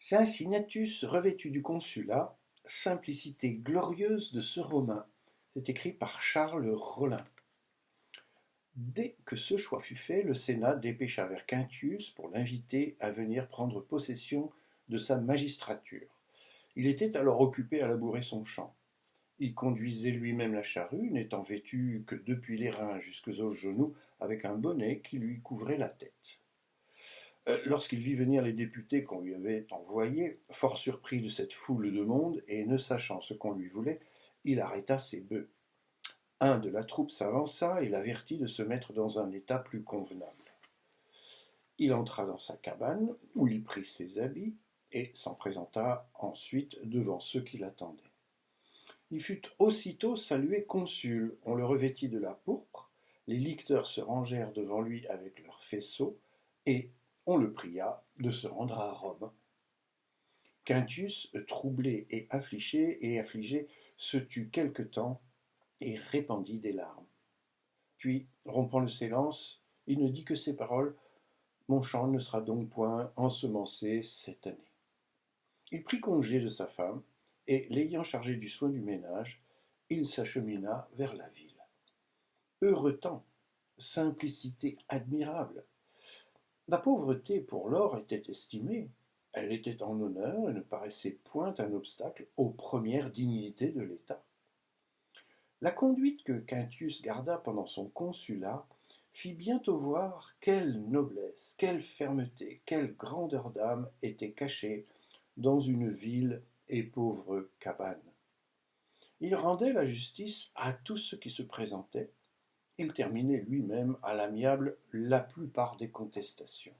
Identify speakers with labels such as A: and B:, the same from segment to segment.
A: Cincinnatus revêtu du consulat, simplicité glorieuse de ce Romain. C'est écrit par Charles Rollin. Dès que ce choix fut fait, le Sénat dépêcha vers Quintius pour l'inviter à venir prendre possession de sa magistrature. Il était alors occupé à labourer son champ. Il conduisait lui-même la charrue, n'étant vêtu que depuis les reins jusqu'aux genoux, avec un bonnet qui lui couvrait la tête. Lorsqu'il vit venir les députés qu'on lui avait envoyés, fort surpris de cette foule de monde, et ne sachant ce qu'on lui voulait, il arrêta ses bœufs. Un de la troupe s'avança et l'avertit de se mettre dans un état plus convenable. Il entra dans sa cabane, où il prit ses habits, et s'en présenta ensuite devant ceux qui l'attendaient. Il fut aussitôt salué consul, on le revêtit de la pourpre, les licteurs se rangèrent devant lui avec leurs faisceaux, et on le pria de se rendre à Rome. Quintius, troublé et affligé, se tut quelque temps et répandit des larmes. Puis, rompant le silence, il ne dit que ces paroles: « Mon champ ne sera donc point ensemencé cette année. » Il prit congé de sa femme, et, l'ayant chargé du soin du ménage, il s'achemina vers la ville. Heureux temps, simplicité admirable. La pauvreté pour l'or était estimée, elle était en honneur et ne paraissait point un obstacle aux premières dignités de l'État. La conduite que Quintius garda pendant son consulat fit bientôt voir quelle noblesse, quelle fermeté, quelle grandeur d'âme étaient cachées dans une ville et pauvre cabane. Il rendait la justice à tous ceux qui se présentaient. Il terminait lui-même à l'amiable la plupart des contestations.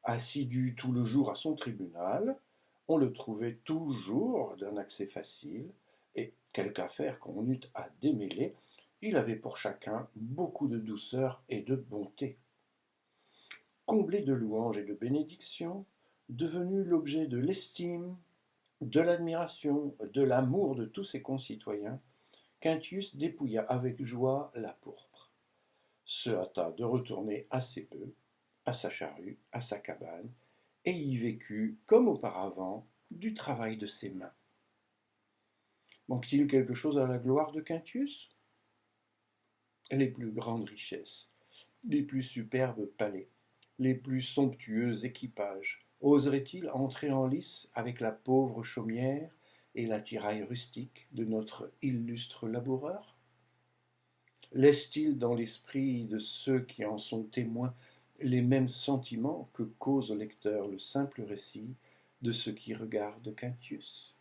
A: Assidu tout le jour à son tribunal, on le trouvait toujours d'un accès facile, et, quelque affaire qu'on eût à démêler, il avait pour chacun beaucoup de douceur et de bonté. Comblé de louanges et de bénédictions, devenu l'objet de l'estime, de l'admiration, de l'amour de tous ses concitoyens, Quintius dépouilla avec joie la pourpre, se hâta de retourner à ses bœufs, à sa charrue, à sa cabane, et y vécut, comme auparavant, du travail de ses mains. Manque-t-il quelque chose à la gloire de Quintius? Les plus grandes richesses, les plus superbes palais, les plus somptueux équipages, oserait-il entrer en lice avec la pauvre chaumière et l'attirail rustique de notre illustre laboureur? Laisse-t-il dans l'esprit de ceux qui en sont témoins les mêmes sentiments que cause au lecteur le simple récit de ce qui regarde Quintius?